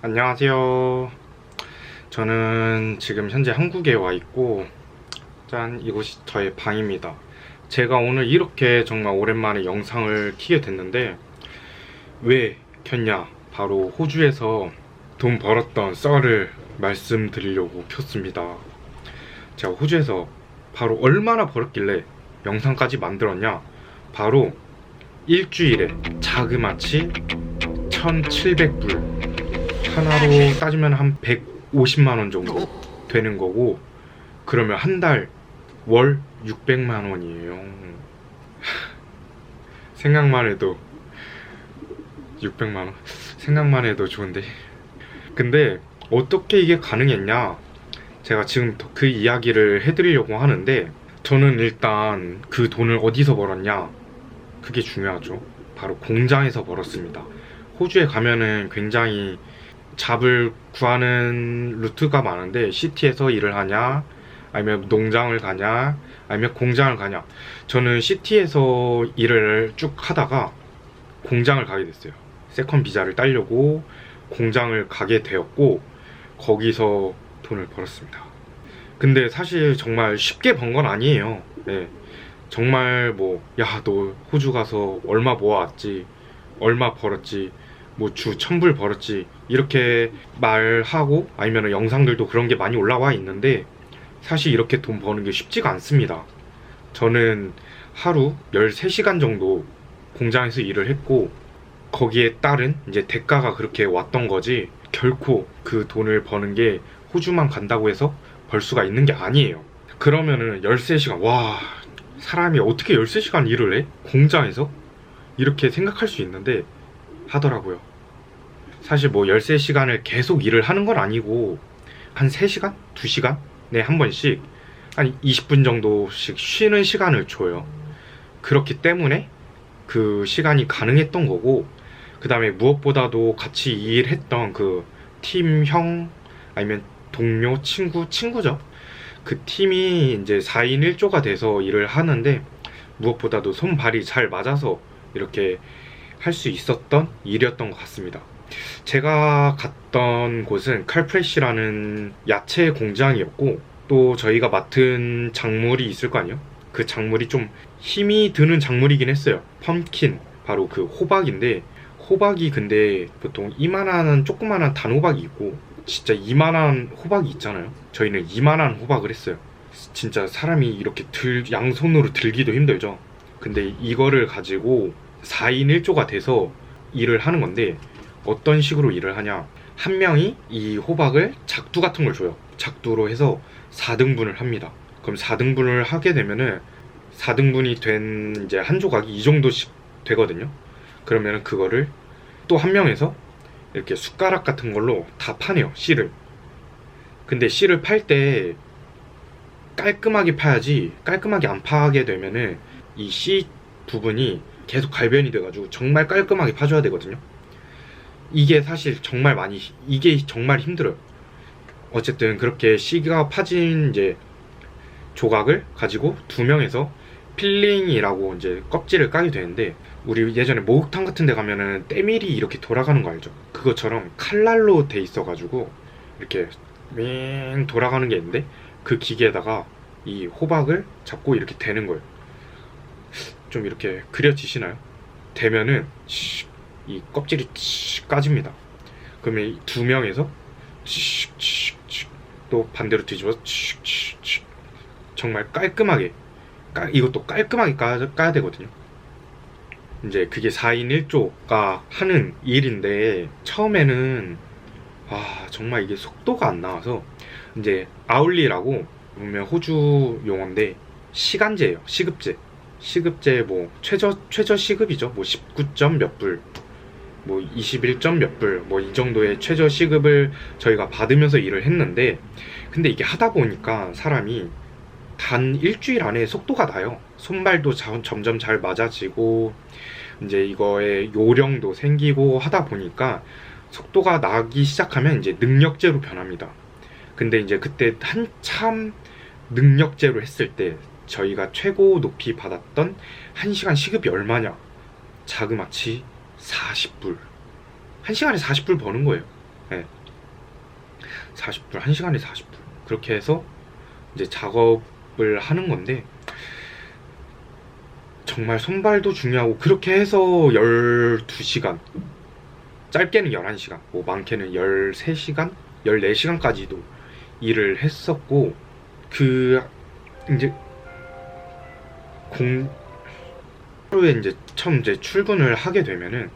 안녕하세요. 저는 지금 현재 한국에 와 있고, 짠, 이곳이 저의 방입니다. 제가 오늘 이렇게 정말 오랜만에 영상을 켜게 됐는데, 왜 켰냐? 바로 호주에서 돈 벌었던 썰을 말씀드리려고 켰습니다. 제가 호주에서 바로 얼마나 벌었길래 영상까지 만들었냐? 바로 일주일에 자그마치 1,700불, 하나로 따지면 한 150만 원 정도 되는 거고, 그러면 한 달 월 600만 원이에요. 생각만 해도 600만 원. 생각만 해도 좋은데. 근데 어떻게 이게 가능했냐? 제가 지금 그 이야기를 해드리려고 하는데, 저는 일단 그 돈을 어디서 벌었냐? 그게 중요하죠. 바로 공장에서 벌었습니다. 호주에 가면은 굉장히 잡을 구하는 루트가 많은데, 시티에서 일을 하냐, 아니면 농장을 가냐, 아니면 공장을 가냐. 저는 시티에서 일을 쭉 하다가 공장을 가게 됐어요. 세컨 비자를 따려고 공장을 가게 되었고, 거기서 돈을 벌었습니다. 근데 사실 정말 쉽게 번 건 아니에요. 네. 정말 야, 너 호주 가서 얼마 모아왔지, 얼마 벌었지, 주 1,000불 벌었지, 이렇게 말하고, 아니면 영상들도 그런 게 많이 올라와 있는데, 사실 이렇게 돈 버는 게 쉽지가 않습니다. 저는 하루 13시간 정도 공장에서 일을 했고, 거기에 따른 이제 대가가 그렇게 왔던 거지, 결코 그 돈을 버는 게 호주만 간다고 해서 벌 수가 있는 게 아니에요. 그러면은 13시간, 와, 사람이 어떻게 13시간 일을 해? 공장에서? 이렇게 생각할 수 있는데 하더라고요. 사실 13시간을 계속 일을 하는 건 아니고, 한 3시간? 2시간에 한 번씩 한 20분 정도씩 쉬는 시간을 줘요. 그렇기 때문에 그 시간이 가능했던 거고, 그 다음에 무엇보다도 같이 일했던 그 팀형, 아니면 동료, 친구죠. 그 팀이 이제 4인 1조가 돼서 일을 하는데, 무엇보다도 손발이 잘 맞아서 이렇게 할 수 있었던 일이었던 것 같습니다. 제가 갔던 곳은 칼프레시라는 야채 공장이었고, 또 저희가 맡은 작물이 있을 거 아니에요? 그 작물이 좀 힘이 드는 작물이긴 했어요. 펌킨, 바로 그 호박인데, 호박이 근데 보통 이만한 조그만한 단호박이 있고, 진짜 이만한 호박이 있잖아요. 저희는 이만한 호박을 했어요. 진짜 사람이 이렇게 양손으로 들기도 힘들죠. 근데 이거를 가지고 4인 1조가 돼서 일을 하는 건데, 어떤 식으로 일을 하냐, 한 명이 이 호박을 작두 같은 걸 줘요. 작두로 해서 4등분을 합니다. 그럼 4등분을 하게 되면은 4등분이 된 이제 한 조각이 이 정도씩 되거든요. 그러면은 그거를 또 한 명에서 이렇게 숟가락 같은 걸로 다 파내요, 씨를. 근데 씨를 팔 때 깔끔하게 파야지, 깔끔하게 안 파게 되면은 이 씨 부분이 계속 갈변이 돼가지고 정말 깔끔하게 파줘야 되거든요. 이게 사실 이게 정말 힘들어요. 어쨌든 그렇게 씨가 파진 이제 조각을 가지고 2명에서 필링이라고 이제 껍질을 까게 되는데, 우리 예전에 목욕탕 같은 데 가면은 때밀이 이렇게 돌아가는 거 알죠? 그것처럼 칼날로 돼 있어가지고 이렇게 윙 돌아가는 게 있는데, 그 기계에다가 이 호박을 잡고 이렇게 대는 거예요. 좀 이렇게 그려지시나요? 대면은 이 껍질이 까집니다. 그러면 이 2명에서 또 반대로 뒤집어서 정말 깔끔하게, 이것도 깔끔하게 까야 되거든요. 이제 그게 4인 1조가 하는 일인데, 처음에는 정말 이게 속도가 안 나와서, 이제 아울리라고 보면 호주 용어인데, 시간제예요. 시급제 최저 시급이죠. 19점 몇 불, 21점 몇 불, 이 정도의 최저 시급을 저희가 받으면서 일을 했는데, 근데 이게 하다 보니까 사람이 단 일주일 안에 속도가 나요. 손발도 점점 잘 맞아지고, 이제 이거의 요령도 생기고 하다 보니까 속도가 나기 시작하면 이제 능력제로 변합니다. 근데 이제 그때 한참 능력제로 했을 때 저희가 최고 높이 받았던 1시간 시급이 얼마냐? 자그마치 40불. 1시간에 40불 버는 거예요. 네. 40분, 1시간에 40분 그렇게 해서 이제 작업을 하는 건데, 정말 손발도 중요하고, 그렇게 해서 12시간, 짧게는 11시간, 뭐 많게는 13시간, 14시간까지도 일을 했었고, 그 이제 하루에 이제 처음 이제 출근을 하게 되면은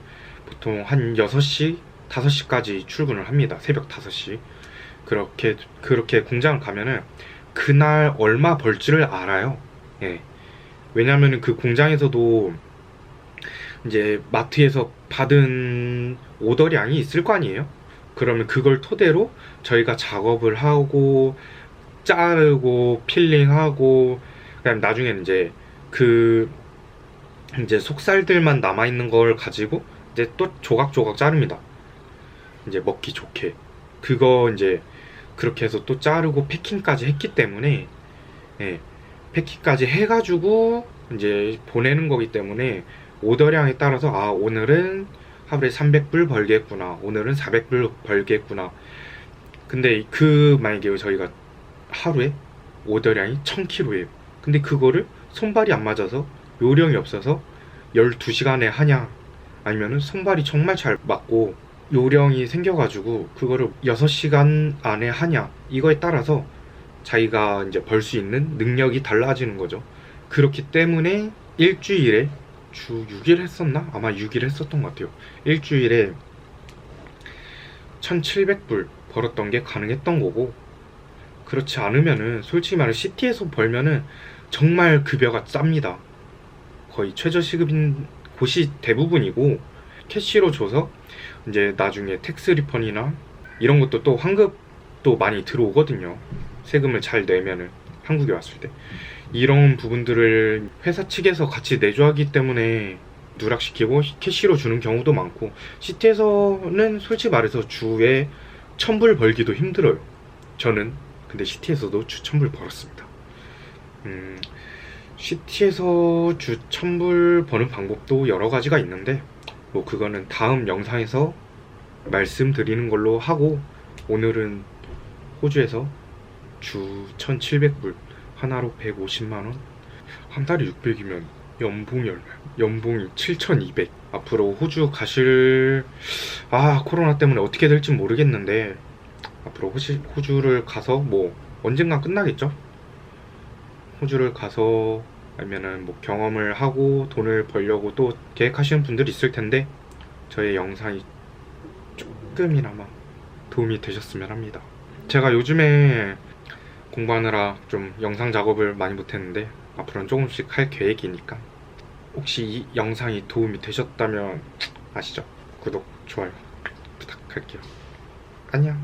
보통 한 6시, 5시까지 출근을 합니다. 새벽 5시. 그렇게 공장을 가면은 그날 얼마 벌지를 알아요. 예. 왜냐면은 그 공장에서도 이제 마트에서 받은 오더량이 있을 거 아니에요? 그러면 그걸 토대로 저희가 작업을 하고 자르고 필링하고, 그다음 나중에는 이제 그 이제 속살들만 남아 있는 걸 가지고 이제 또 조각조각 자릅니다. 이제 먹기 좋게. 그거 이제 그렇게 해서 또 자르고 패킹까지 했기 때문에, 예, 패킹까지 해가지고 이제 보내는 거기 때문에 오더량에 따라서, 아, 오늘은 하루에 300불 벌겠구나, 오늘은 400불 벌겠구나. 근데 만약에 저희가 하루에 오더량이 1000kg예요. 근데 그거를 손발이 안 맞아서, 요령이 없어서 12시간에 하냐, 아니면은 손발이 정말 잘 맞고 요령이 생겨가지고 그거를 6시간 안에 하냐, 이거에 따라서 자기가 이제 벌 수 있는 능력이 달라지는 거죠. 그렇기 때문에 일주일에 주 6일 했었나? 아마 6일 했었던 것 같아요. 일주일에 1700불 벌었던 게 가능했던 거고, 그렇지 않으면은 솔직히 말해 시티에서 벌면은 정말 급여가 쌉니다. 거의 최저시급인 곳이 대부분이고, 캐시로 줘서 이제 나중에 텍스 리펀이나 이런 것도 또 환급도 많이 들어오거든요. 세금을 잘 내면은, 한국에 왔을 때 이런 부분들을 회사 측에서 같이 내줘하기 때문에 누락시키고 캐시로 주는 경우도 많고, 시티에서는 솔직히 말해서 주에 1000불 벌기도 힘들어요. 저는 근데 시티에서도 주 1000불 벌었습니다. 시티에서 주 1000불 버는 방법도 여러 가지가 있는데, 뭐 그거는 다음 영상에서 말씀드리는 걸로 하고, 오늘은 호주에서 주 1700불, 하나로 150만원, 한 달에 600이면 연봉이 얼마야? 연봉이 7200. 앞으로 호주 코로나 때문에 어떻게 될지 모르겠는데, 앞으로 호주를 가서 뭐 언젠가 끝나겠죠? 호주를 가서 아니면은 뭐 경험을 하고 돈을 벌려고 또 계획하시는 분들이 있을 텐데, 저의 영상이 조금이나마 도움이 되셨으면 합니다. 제가 요즘에 공부하느라 좀 영상 작업을 많이 못했는데 앞으로는 조금씩 할 계획이니까, 혹시 이 영상이 도움이 되셨다면 아시죠? 구독, 좋아요 부탁할게요. 안녕.